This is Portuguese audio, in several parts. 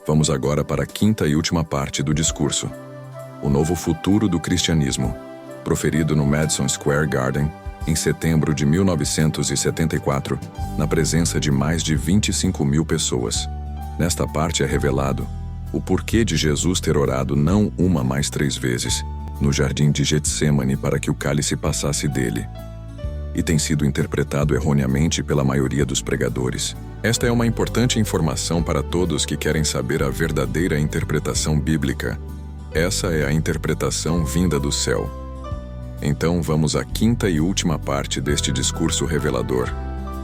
Vamos agora para a quinta e última parte do discurso. O novo futuro do cristianismo, proferido no Madison Square Garden, em setembro de 1974, na presença de mais de 25 mil pessoas. Nesta parte é revelado o porquê de Jesus ter orado não uma, mas 3 vezes, no jardim de Getsêmani para que o cálice passasse dele. E tem sido interpretado erroneamente pela maioria dos pregadores. Esta é uma importante informação para todos que querem saber a verdadeira interpretação bíblica. Essa é a interpretação vinda do céu. Então vamos à quinta e última parte deste discurso revelador.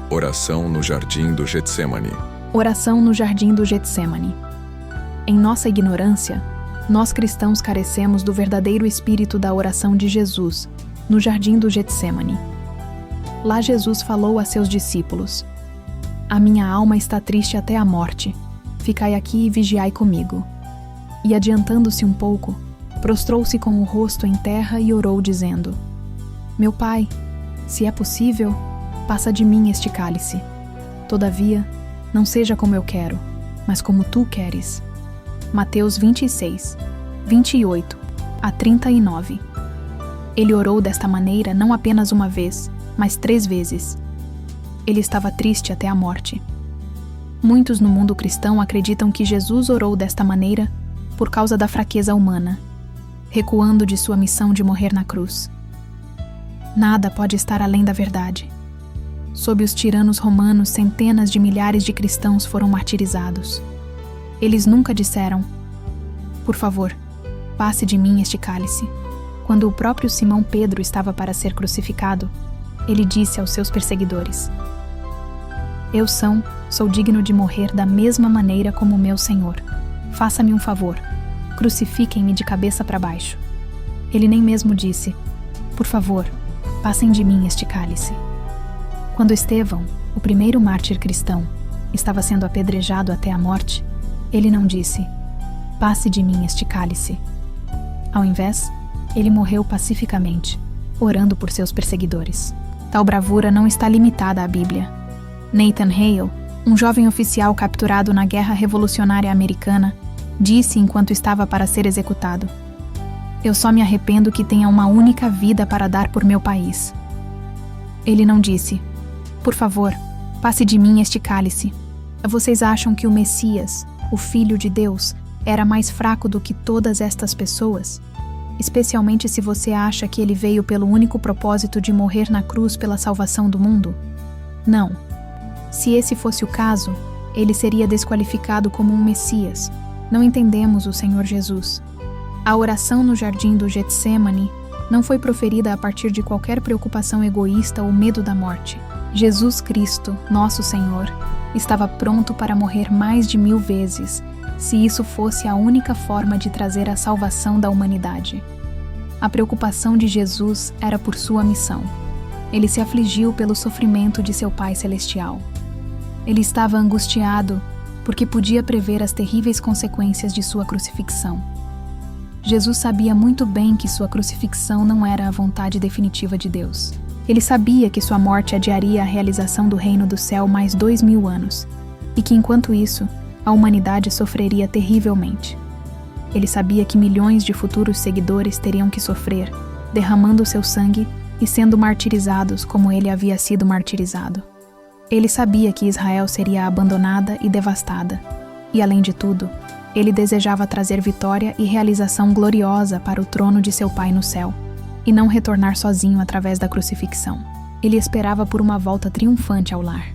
Oração no jardim do Getsêmani. Oração no jardim do Getsêmani. Em nossa ignorância, nós cristãos carecemos do verdadeiro espírito da oração de Jesus, no jardim do Getsêmani. Lá Jesus falou a seus discípulos: "A minha alma está triste até a morte. Ficai aqui e vigiai comigo." E adiantando-se um pouco, prostrou-se com o rosto em terra e orou dizendo: "Meu Pai, se é possível, passa de mim este cálice. Todavia, não seja como eu quero, mas como tu queres." Mateus 26, 28 a 39. Ele orou desta maneira não apenas uma vez, mas 3 vezes. Ele estava triste até a morte. Muitos no mundo cristão acreditam que Jesus orou desta maneira por causa da fraqueza humana, recuando de sua missão de morrer na cruz. Nada pode estar além da verdade. Sob os tiranos romanos, centenas de milhares de cristãos foram martirizados. Eles nunca disseram: "Por favor, passe de mim este cálice." Quando o próprio Simão Pedro estava para ser crucificado, ele disse aos seus perseguidores: "Eu sou digno de morrer da mesma maneira como o meu Senhor. Faça-me um favor, crucifiquem-me de cabeça para baixo." Ele nem mesmo disse: "Por favor, passem de mim este cálice." Quando Estevão, o primeiro mártir cristão, estava sendo apedrejado até a morte, ele não disse: "Passe de mim este cálice." Ao invés, ele morreu pacificamente, orando por seus perseguidores. Tal bravura não está limitada à Bíblia. Nathan Hale, um jovem oficial capturado na Guerra Revolucionária Americana, disse enquanto estava para ser executado: "Eu só me arrependo que tenha uma única vida para dar por meu país." Ele não disse: "Por favor, passe de mim este cálice." Vocês acham que o Messias, o Filho de Deus, era mais fraco do que todas estas pessoas? Especialmente se você acha que ele veio pelo único propósito de morrer na cruz pela salvação do mundo? Não. Se esse fosse o caso, ele seria desqualificado como um Messias. Não entendemos o Senhor Jesus. A oração no jardim do Getsêmani não foi proferida a partir de qualquer preocupação egoísta ou medo da morte. Jesus Cristo, nosso Senhor, estava pronto para morrer mais de 1000 vezes, se isso fosse a única forma de trazer a salvação da humanidade. A preocupação de Jesus era por sua missão. Ele se afligiu pelo sofrimento de seu Pai Celestial. Ele estava angustiado porque podia prever as terríveis consequências de sua crucifixão. Jesus sabia muito bem que sua crucifixão não era a vontade definitiva de Deus. Ele sabia que sua morte adiaria a realização do reino do céu mais 2000 anos, e que enquanto isso, a humanidade sofreria terrivelmente. Ele sabia que milhões de futuros seguidores teriam que sofrer, derramando seu sangue e sendo martirizados como ele havia sido martirizado. Ele sabia que Israel seria abandonada e devastada, e além de tudo, ele desejava trazer vitória e realização gloriosa para o trono de seu Pai no céu, e não retornar sozinho através da crucifixão. Ele esperava por uma volta triunfante ao lar.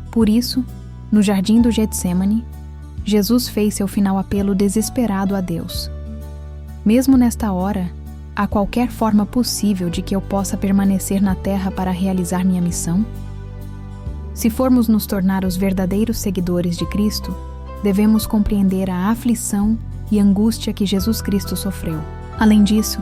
Por isso, no jardim do Getsêmani, Jesus fez seu final apelo desesperado a Deus: "Mesmo nesta hora, há qualquer forma possível de que eu possa permanecer na terra para realizar minha missão?" Se formos nos tornar os verdadeiros seguidores de Cristo, devemos compreender a aflição e angústia que Jesus Cristo sofreu. Além disso,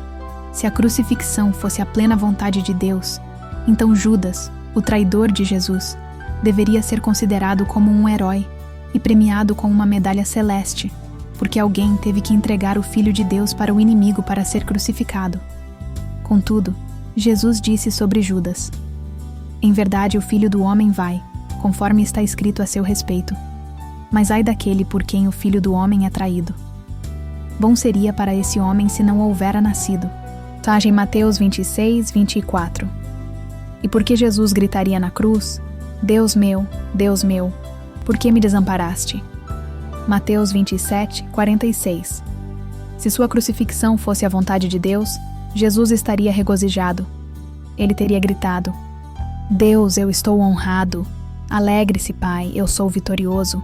se a crucifixão fosse a plena vontade de Deus, então Judas, o traidor de Jesus, deveria ser considerado como um herói e premiado com uma medalha celeste, porque alguém teve que entregar o Filho de Deus para o inimigo para ser crucificado. Contudo, Jesus disse sobre Judas: "Em verdade, o Filho do Homem vai, conforme está escrito a seu respeito. mas ai daquele por quem o Filho do Homem é traído. Bom seria para esse homem se não houvera nascido. Em Mateus 26, 24. E por que Jesus gritaria na cruz: Deus meu, por que me desamparaste? Mateus 27, 46. Se sua crucifixão fosse a vontade de Deus, Jesus estaria regozijado. Ele teria gritado: Deus, eu estou honrado. Alegre-se, Pai, eu sou vitorioso.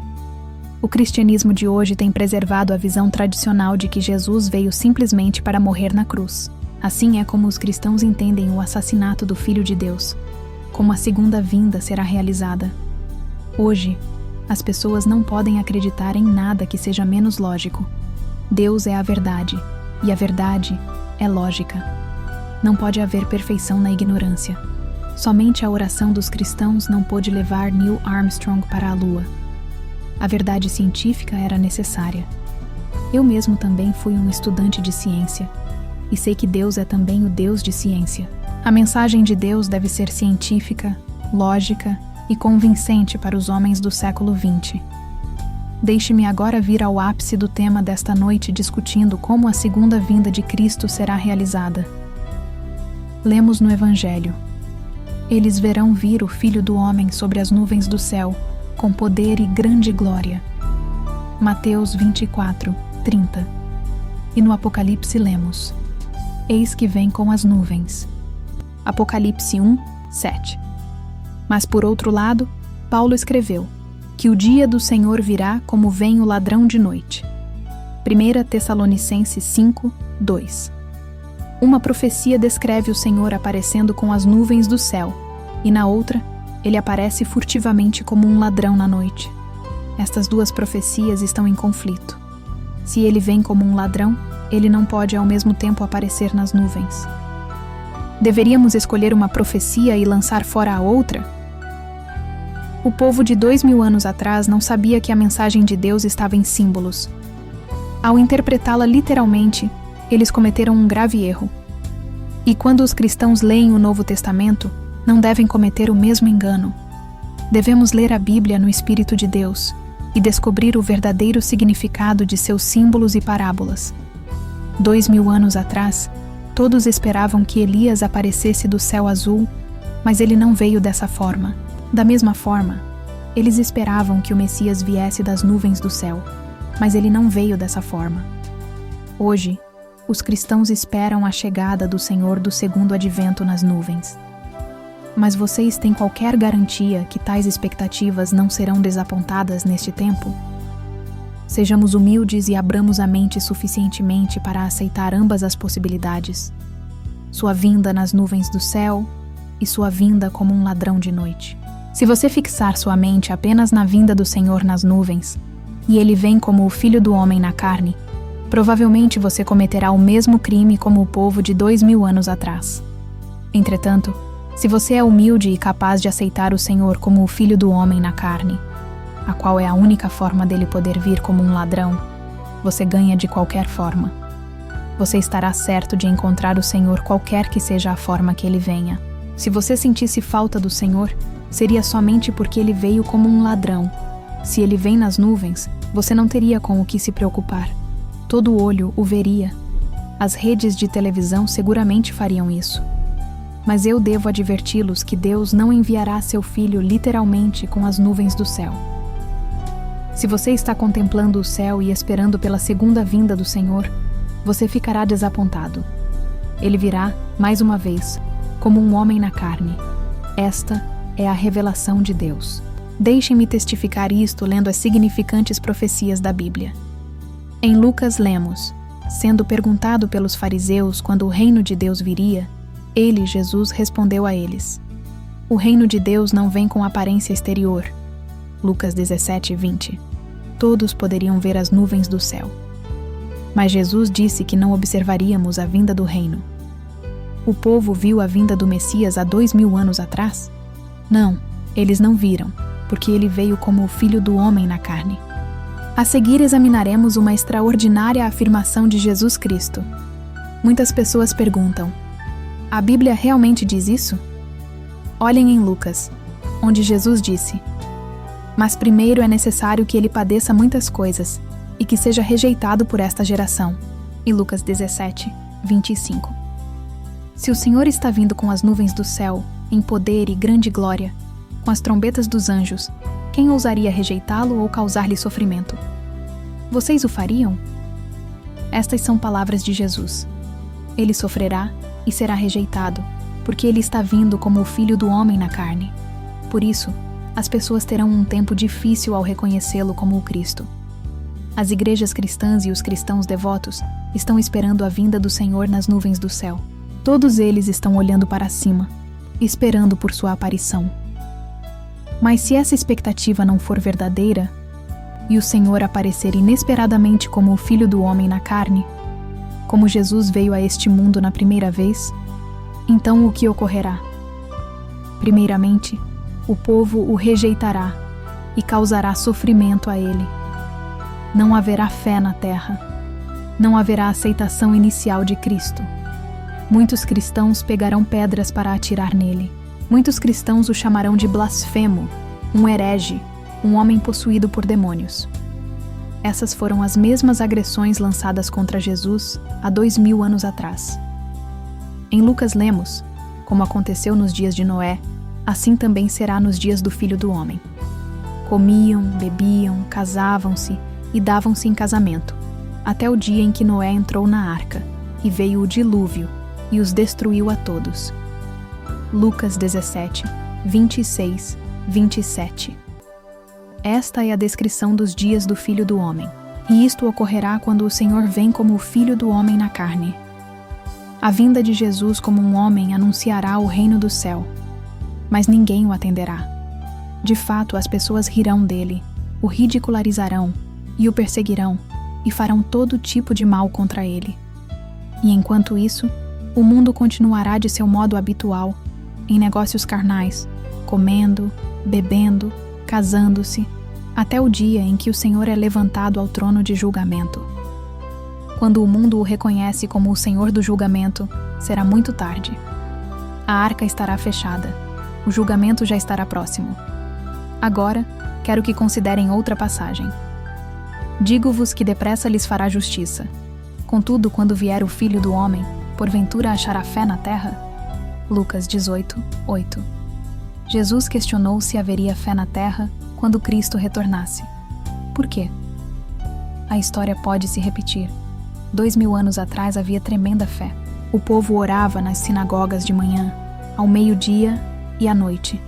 O cristianismo de hoje tem preservado a visão tradicional de que Jesus veio simplesmente para morrer na cruz. Assim é como os cristãos entendem o assassinato do Filho de Deus, como a segunda vinda será realizada. Hoje, as pessoas não podem acreditar em nada que seja menos lógico. Deus é a verdade, e a verdade é lógica. Não pode haver perfeição na ignorância. Somente a oração dos cristãos não pôde levar Neil Armstrong para a Lua. A verdade científica era necessária. Eu mesmo também fui um estudante de ciência, e sei que Deus é também o Deus de ciência. A mensagem de Deus deve ser científica, lógica e convincente para os homens do século XX. Deixe-me agora vir ao ápice do tema desta noite discutindo como a segunda vinda de Cristo será realizada. Lemos no Evangelho: Eles verão vir o Filho do Homem sobre as nuvens do céu, com poder e grande glória. Mateus 24, 30. E no Apocalipse lemos: Eis que vem com as nuvens. Apocalipse 1, 7. Mas por outro lado, Paulo escreveu que o dia do Senhor virá como vem o ladrão de noite. 1 Tessalonicenses 5, 2. Uma profecia descreve o Senhor aparecendo com as nuvens do céu, e na outra, ele aparece furtivamente como um ladrão na noite. Estas duas profecias estão em conflito. Se ele vem como um ladrão, ele não pode ao mesmo tempo aparecer nas nuvens. Deveríamos escolher uma profecia e lançar fora a outra? O povo de 2000 anos atrás não sabia que a mensagem de Deus estava em símbolos. Ao interpretá-la literalmente, eles cometeram um grave erro. E quando os cristãos leem o Novo Testamento, não devem cometer o mesmo engano. Devemos ler a Bíblia no Espírito de Deus e descobrir o verdadeiro significado de seus símbolos e parábolas. 2000 anos atrás, todos esperavam que Elias aparecesse do céu azul, mas ele não veio dessa forma. Da mesma forma, eles esperavam que o Messias viesse das nuvens do céu, mas ele não veio dessa forma. Hoje, os cristãos esperam a chegada do Senhor do segundo advento nas nuvens. Mas vocês têm qualquer garantia que tais expectativas não serão desapontadas neste tempo? Sejamos humildes e abramos a mente suficientemente para aceitar ambas as possibilidades: sua vinda nas nuvens do céu e sua vinda como um ladrão de noite. Se você fixar sua mente apenas na vinda do Senhor nas nuvens, e ele vem como o Filho do Homem na carne, provavelmente você cometerá o mesmo crime como o povo de 2000 anos atrás. Entretanto, se você é humilde e capaz de aceitar o Senhor como o Filho do Homem na carne, a qual é a única forma dele poder vir como um ladrão, você ganha de qualquer forma. Você estará certo de encontrar o Senhor qualquer que seja a forma que ele venha. Se você sentisse falta do Senhor, seria somente porque ele veio como um ladrão. Se ele vem nas nuvens, você não teria com o que se preocupar. Todo olho o veria. As redes de televisão seguramente fariam isso. Mas eu devo adverti-los que Deus não enviará seu Filho literalmente com as nuvens do céu. Se você está contemplando o céu e esperando pela segunda vinda do Senhor, você ficará desapontado. Ele virá, mais uma vez, como um homem na carne. Esta é a revelação de Deus. Deixem-me testificar isto lendo as significantes profecias da Bíblia. Em Lucas lemos: sendo perguntado pelos fariseus quando o reino de Deus viria, ele, Jesus, respondeu a eles: o reino de Deus não vem com aparência exterior. Lucas 17, 20. Todos poderiam ver as nuvens do céu. Mas Jesus disse que não observaríamos a vinda do reino. O povo viu a vinda do Messias há 2000 anos atrás? Não, eles não viram, porque ele veio como o Filho do Homem na carne. A seguir examinaremos uma extraordinária afirmação de Jesus Cristo. Muitas pessoas perguntam: a Bíblia realmente diz isso? Olhem em Lucas, onde Jesus disse: Mas primeiro é necessário que ele padeça muitas coisas e que seja rejeitado por esta geração. E Lucas 17, 25. Se o Senhor está vindo com as nuvens do céu, em poder e grande glória, com as trombetas dos anjos, quem ousaria rejeitá-lo ou causar-lhe sofrimento? Vocês o fariam? Estas são palavras de Jesus. Ele sofrerá e será rejeitado, porque ele está vindo como o Filho do Homem na carne. Por isso, as pessoas terão um tempo difícil ao reconhecê-lo como o Cristo. As igrejas cristãs e os cristãos devotos estão esperando a vinda do Senhor nas nuvens do céu. Todos eles estão olhando para cima, esperando por sua aparição. Mas se essa expectativa não for verdadeira, e o Senhor aparecer inesperadamente como o Filho do Homem na carne, como Jesus veio a este mundo na primeira vez, então o que ocorrerá? Primeiramente, o povo o rejeitará e causará sofrimento a ele. Não haverá fé na terra. Não haverá aceitação inicial de Cristo. Muitos cristãos pegarão pedras para atirar nele. Muitos cristãos o chamarão de blasfemo, um herege, um homem possuído por demônios. Essas foram as mesmas agressões lançadas contra Jesus há 2000 anos atrás. Em Lucas lemos, como aconteceu nos dias de Noé, assim também será nos dias do Filho do Homem. Comiam, bebiam, casavam-se e davam-se em casamento, até o dia em que Noé entrou na arca, e veio o dilúvio, e os destruiu a todos. Lucas 17, 26, 27. Esta é a descrição dos dias do Filho do Homem, e isto ocorrerá quando o Senhor vem como o Filho do Homem na carne. A vinda de Jesus como um homem anunciará o reino do céu, mas ninguém o atenderá. De fato, as pessoas rirão dele, o ridicularizarão e o perseguirão, e farão todo tipo de mal contra ele. E enquanto isso, o mundo continuará de seu modo habitual, em negócios carnais, comendo, bebendo, casando-se, até o dia em que o Senhor é levantado ao trono de julgamento. Quando o mundo o reconhece como o Senhor do julgamento, será muito tarde. A arca estará fechada. O julgamento já estará próximo. Agora, quero que considerem outra passagem. Digo-vos que depressa lhes fará justiça. Contudo, quando vier o Filho do Homem, porventura achará fé na terra? Lucas 18, 8. Jesus questionou se haveria fé na terra quando Cristo retornasse. Por quê? A história pode se repetir. 2000 anos atrás havia tremenda fé. O povo orava nas sinagogas de manhã, ao meio-dia e à noite.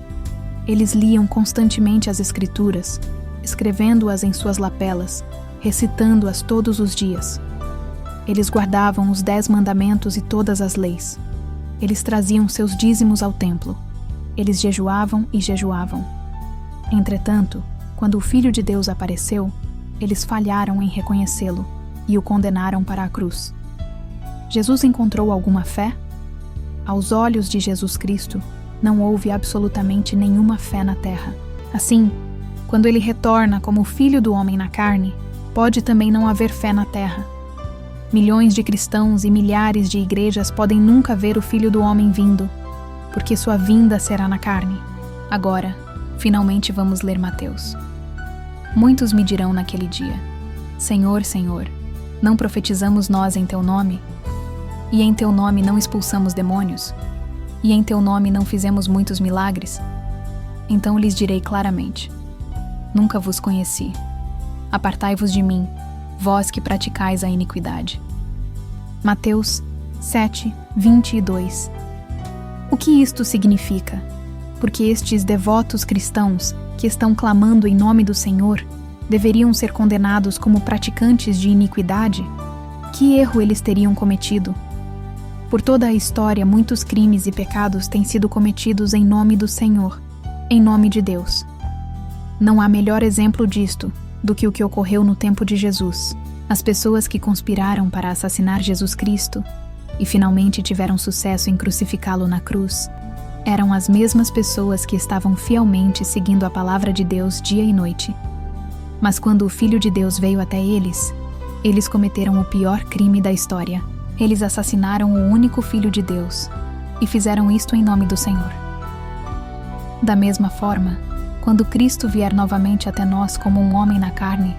Eles liam constantemente as Escrituras, escrevendo-as em suas lapelas, recitando-as todos os dias. Eles guardavam os 10 mandamentos e todas as leis. Eles traziam seus dízimos ao templo. Eles jejuavam e jejuavam. Entretanto, quando o Filho de Deus apareceu, eles falharam em reconhecê-lo e o condenaram para a cruz. Jesus encontrou alguma fé? Aos olhos de Jesus Cristo, não houve absolutamente nenhuma fé na terra. Assim, quando ele retorna como o Filho do Homem na carne, pode também não haver fé na terra. Milhões de cristãos e milhares de igrejas podem nunca ver o Filho do Homem vindo, porque sua vinda será na carne. Agora, finalmente vamos ler Mateus. Muitos me dirão naquele dia: Senhor, Senhor, não profetizamos nós em teu nome? E em teu nome não expulsamos demônios? E em teu nome não fizemos muitos milagres? Então lhes direi claramente: nunca vos conheci. Apartai-vos de mim, vós que praticais a iniquidade. Mateus 7, 22. O que isto significa? Porque estes devotos cristãos, que estão clamando em nome do Senhor, deveriam ser condenados como praticantes de iniquidade? Que erro eles teriam cometido? Por toda a história, muitos crimes e pecados têm sido cometidos em nome do Senhor, em nome de Deus. Não há melhor exemplo disto do que o que ocorreu no tempo de Jesus. As pessoas que conspiraram para assassinar Jesus Cristo e finalmente tiveram sucesso em crucificá-lo na cruz eram as mesmas pessoas que estavam fielmente seguindo a palavra de Deus dia e noite. Mas quando o Filho de Deus veio até eles cometeram o pior crime da história. Eles assassinaram o único Filho de Deus e fizeram isto em nome do Senhor. Da mesma forma, Quando Cristo vier novamente até nós como um homem na carne,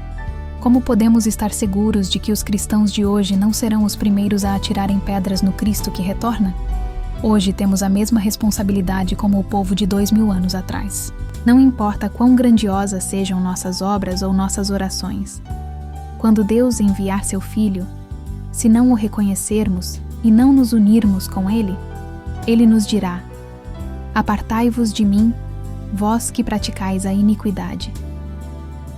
como podemos estar seguros de que os cristãos de hoje não serão os primeiros a atirarem pedras no Cristo que retorna? Hoje temos a mesma responsabilidade como o povo de 2000 anos atrás. Não importa quão grandiosas sejam nossas obras ou nossas orações. Quando Deus enviar seu Filho, se não o reconhecermos e não nos unirmos com Ele, Ele nos dirá: apartai-vos de mim, vós que praticais a iniquidade.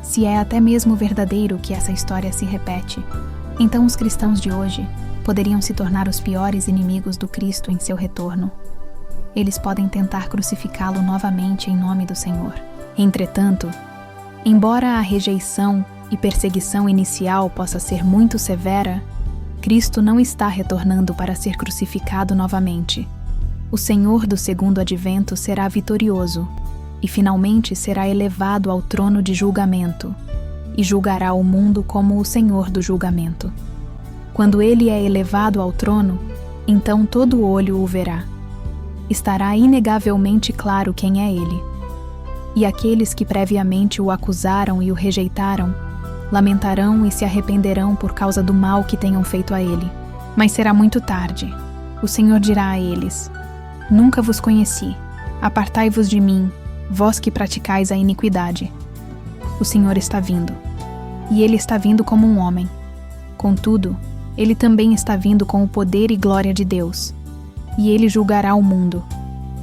Se é até mesmo verdadeiro que essa história se repete, então os cristãos de hoje poderiam se tornar os piores inimigos do Cristo em seu retorno. Eles podem tentar crucificá-lo novamente em nome do Senhor. Entretanto, embora a rejeição e perseguição inicial possa ser muito severa, Cristo não está retornando para ser crucificado novamente. O Senhor do segundo advento será vitorioso e finalmente será elevado ao trono de julgamento e julgará o mundo como o Senhor do julgamento. Quando ele é elevado ao trono, então todo olho o verá. Estará inegavelmente claro quem é ele. E aqueles que previamente o acusaram e o rejeitaram, lamentarão e se arrependerão por causa do mal que tenham feito a ele. Mas será muito tarde. O Senhor dirá a eles: nunca vos conheci. Apartai-vos de mim, vós que praticais a iniquidade. O Senhor está vindo. E ele está vindo como um homem. Contudo, ele também está vindo com o poder e glória de Deus. E ele julgará o mundo.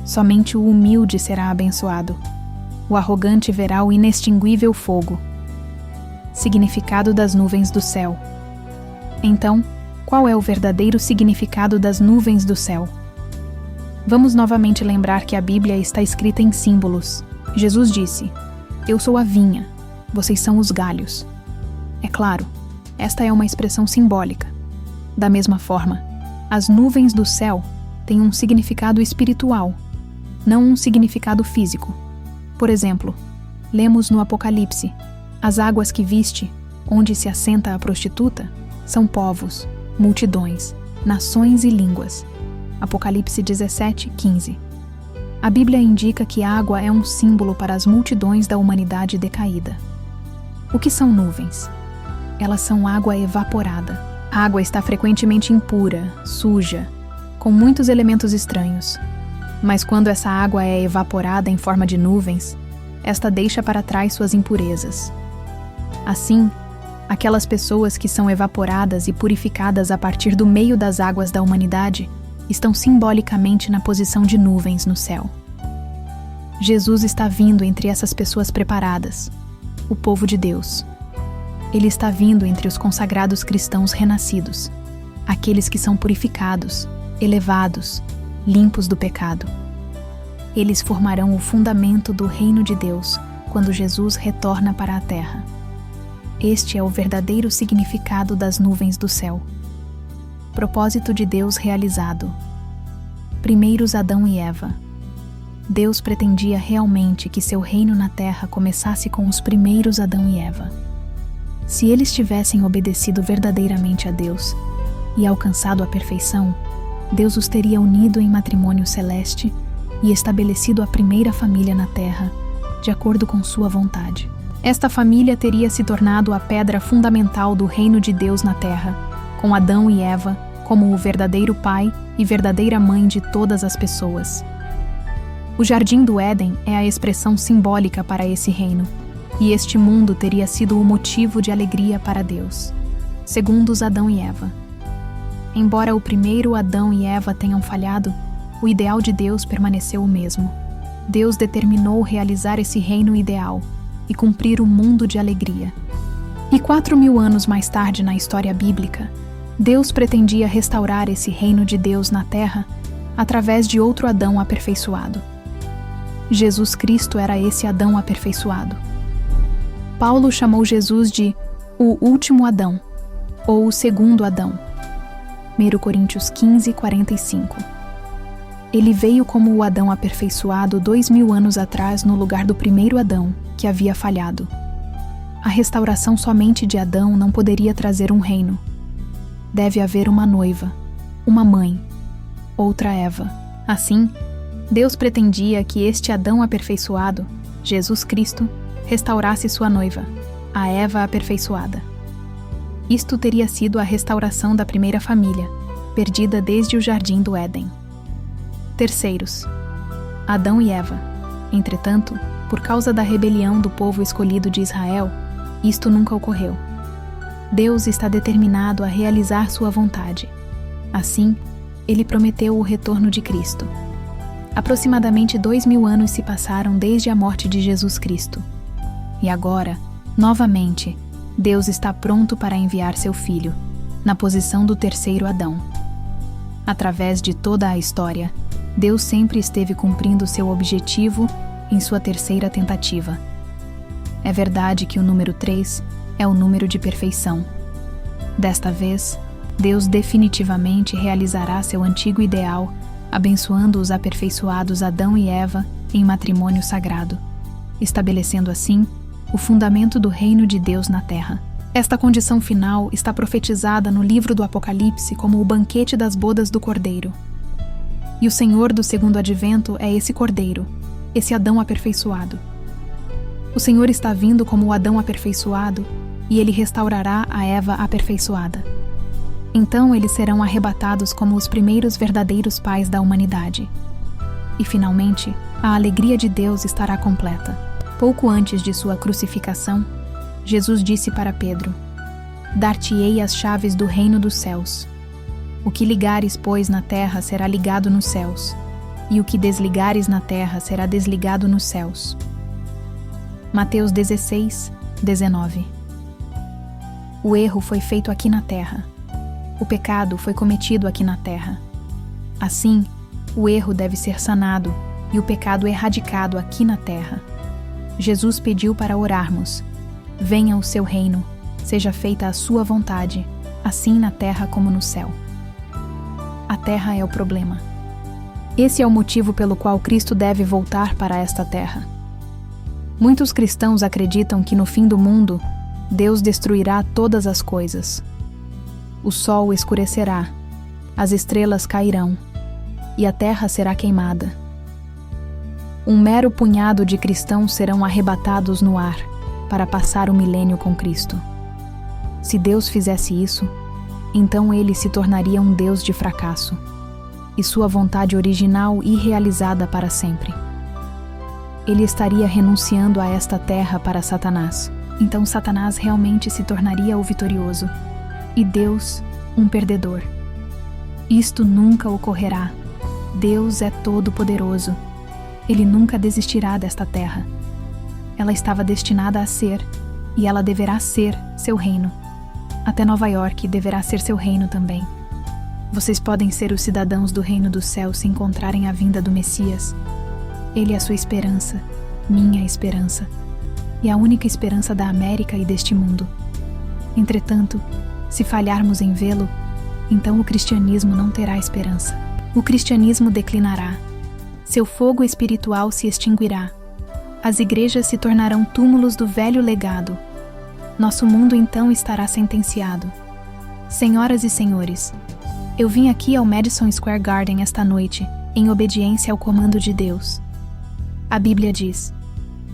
Somente o humilde será abençoado. O arrogante verá o inextinguível fogo. Significado das nuvens do céu. Então, qual é o verdadeiro significado das nuvens do céu? Vamos novamente lembrar que a Bíblia está escrita em símbolos. Jesus disse: eu sou a vinha, vocês são os galhos. É claro, esta é uma expressão simbólica. Da mesma forma, as nuvens do céu têm um significado espiritual, não um significado físico. Por exemplo, lemos no Apocalipse: as águas que viste, onde se assenta a prostituta, são povos, multidões, nações e línguas. Apocalipse 17:15. A Bíblia indica que água é um símbolo para as multidões da humanidade decaída. O que são nuvens? Elas são água evaporada. A água está frequentemente impura, suja, com muitos elementos estranhos. Mas quando essa água é evaporada em forma de nuvens, esta deixa para trás suas impurezas. Assim, aquelas pessoas que são evaporadas e purificadas a partir do meio das águas da humanidade estão simbolicamente na posição de nuvens no céu. Jesus está vindo entre essas pessoas preparadas, o povo de Deus. Ele está vindo entre os consagrados cristãos renascidos, aqueles que são purificados, elevados, limpos do pecado. Eles formarão o fundamento do reino de Deus quando Jesus retorna para a terra. Este é o verdadeiro significado das nuvens do céu. Propósito de Deus realizado. Primeiros Adão e Eva. Deus pretendia realmente que seu reino na terra começasse com os primeiros Adão e Eva. Se eles tivessem obedecido verdadeiramente a Deus e alcançado a perfeição, Deus os teria unido em matrimônio celeste e estabelecido a primeira família na terra, de acordo com sua vontade. Esta família teria se tornado a pedra fundamental do reino de Deus na terra, com Adão e Eva como o verdadeiro pai e verdadeira mãe de todas as pessoas. O Jardim do Éden é a expressão simbólica para esse reino, e este mundo teria sido o motivo de alegria para Deus, segundo os Adão e Eva. Embora o primeiro Adão e Eva tenham falhado, o ideal de Deus permaneceu o mesmo. Deus determinou realizar esse reino ideal e cumprir o mundo de alegria. E 4.000 anos mais tarde na história bíblica, Deus pretendia restaurar esse reino de Deus na terra através de outro Adão aperfeiçoado. Jesus Cristo era esse Adão aperfeiçoado. Paulo chamou Jesus de o último Adão, ou o segundo Adão. 1 Coríntios 15:45. Ele veio como o Adão aperfeiçoado 2.000 anos atrás no lugar do primeiro Adão, que havia falhado. A restauração somente de Adão não poderia trazer um reino. Deve haver uma noiva, uma mãe, outra Eva. Assim, Deus pretendia que este Adão aperfeiçoado Jesus Cristo, restaurasse sua noiva, a Eva aperfeiçoada. Isto teria sido a restauração da primeira família, perdida desde o jardim do Éden. Terceiros, Adão e Eva. Entretanto, por causa da rebelião do povo escolhido de Israel, isto nunca ocorreu. Deus está determinado a realizar sua vontade. Assim, ele prometeu o retorno de Cristo. Aproximadamente 2000 anos se passaram desde a morte de Jesus Cristo. E agora, novamente, Deus está pronto para enviar seu Filho, na posição do terceiro Adão. Através de toda a história, Deus sempre esteve cumprindo seu objetivo em sua terceira tentativa. É verdade que o número 3 é o número de perfeição. Desta vez, Deus definitivamente realizará seu antigo ideal, abençoando os aperfeiçoados Adão e Eva em matrimônio sagrado, estabelecendo assim o fundamento do reino de Deus na terra. Esta condição final está profetizada no livro do Apocalipse como o banquete das bodas do Cordeiro. E o Senhor do segundo advento é esse Cordeiro, esse Adão aperfeiçoado. O Senhor está vindo como o Adão aperfeiçoado e ele restaurará a Eva aperfeiçoada. Então eles serão arrebatados como os primeiros verdadeiros pais da humanidade. E finalmente, a alegria de Deus estará completa. Pouco antes de sua crucificação, Jesus disse para Pedro: Dar-te-ei as chaves do reino dos céus. O que ligares, pois, na terra será ligado nos céus, e o que desligares na terra será desligado nos céus. Mateus 16, 19. O erro foi feito aqui na terra. O pecado foi cometido aqui na terra. Assim, o erro deve ser sanado e o pecado erradicado aqui na terra. Jesus pediu para orarmos: Venha o seu reino, seja feita a sua vontade, assim na terra como no céu. A terra é o problema. Esse é o motivo pelo qual Cristo deve voltar para esta terra. Muitos cristãos acreditam que no fim do mundo, Deus destruirá todas as coisas. O sol escurecerá, as estrelas cairão, e a terra será queimada. Um mero punhado de cristãos serão arrebatados no ar para passar o milênio com Cristo. Se Deus fizesse isso, então ele se tornaria um Deus de fracasso, e sua vontade original irrealizada para sempre. Ele estaria renunciando a esta terra para Satanás. Então Satanás realmente se tornaria o vitorioso, e Deus, um perdedor. Isto nunca ocorrerá. Deus é todo-poderoso. Ele nunca desistirá desta terra. Ela estava destinada a ser, e ela deverá ser, seu reino. Até Nova York deverá ser seu reino também. Vocês podem ser os cidadãos do reino do céu se encontrarem a vinda do Messias. Ele é a sua esperança, minha esperança, e a única esperança da América e deste mundo. Entretanto, se falharmos em vê-lo, então o cristianismo não terá esperança. O cristianismo declinará. Seu fogo espiritual se extinguirá. As igrejas se tornarão túmulos do velho legado. Nosso mundo então estará sentenciado. Senhoras e senhores, eu vim aqui ao Madison Square Garden esta noite, em obediência ao comando de Deus. A Bíblia diz: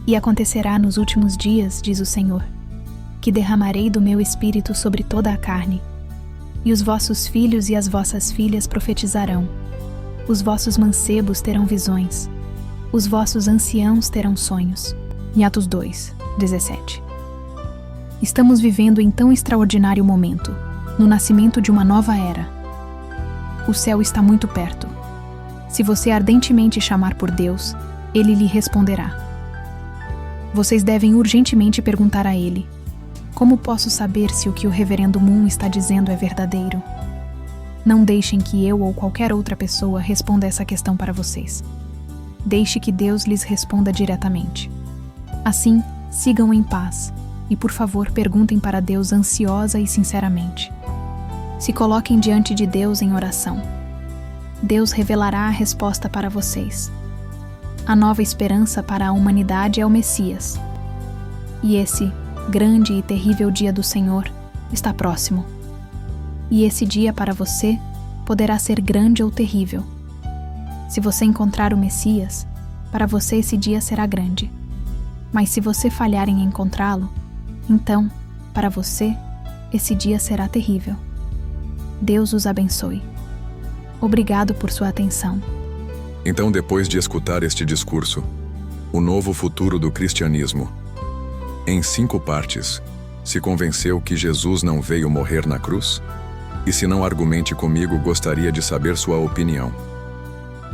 E acontecerá nos últimos dias, diz o Senhor, que derramarei do meu espírito sobre toda a carne, e os vossos filhos e as vossas filhas profetizarão, os vossos mancebos terão visões, os vossos anciãos terão sonhos. Em Atos 2, 17. Estamos vivendo em tão extraordinário momento, no nascimento de uma nova era. O céu está muito perto. Se você ardentemente chamar por Deus, Ele lhe responderá. Vocês devem urgentemente perguntar a Ele: como posso saber se o que o Reverendo Moon está dizendo é verdadeiro? Não deixem que eu ou qualquer outra pessoa responda essa questão para vocês. Deixe que Deus lhes responda diretamente. Assim, sigam em paz e, por favor, perguntem para Deus ansiosa e sinceramente. Se coloquem diante de Deus em oração. Deus revelará a resposta para vocês. A nova esperança para a humanidade é o Messias. E esse grande e terrível dia do Senhor está próximo. E esse dia para você poderá ser grande ou terrível. Se você encontrar o Messias, para você esse dia será grande. Mas se você falhar em encontrá-lo, então, para você, esse dia será terrível. Deus os abençoe. Obrigado por sua atenção. Então, depois de escutar este discurso, o novo futuro do cristianismo, em 5 partes, se convenceu que Jesus não veio morrer na cruz? E se não argumente comigo, gostaria de saber sua opinião.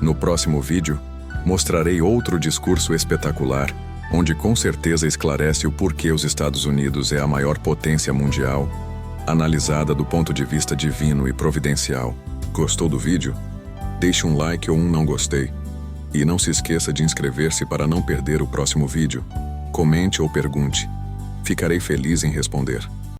No próximo vídeo, mostrarei outro discurso espetacular, onde com certeza esclarece o porquê os Estados Unidos é a maior potência mundial, analisada do ponto de vista divino e providencial. Gostou do vídeo? Deixe um like ou um não gostei. E não se esqueça de inscrever-se para não perder o próximo vídeo. Comente ou pergunte. Ficarei feliz em responder.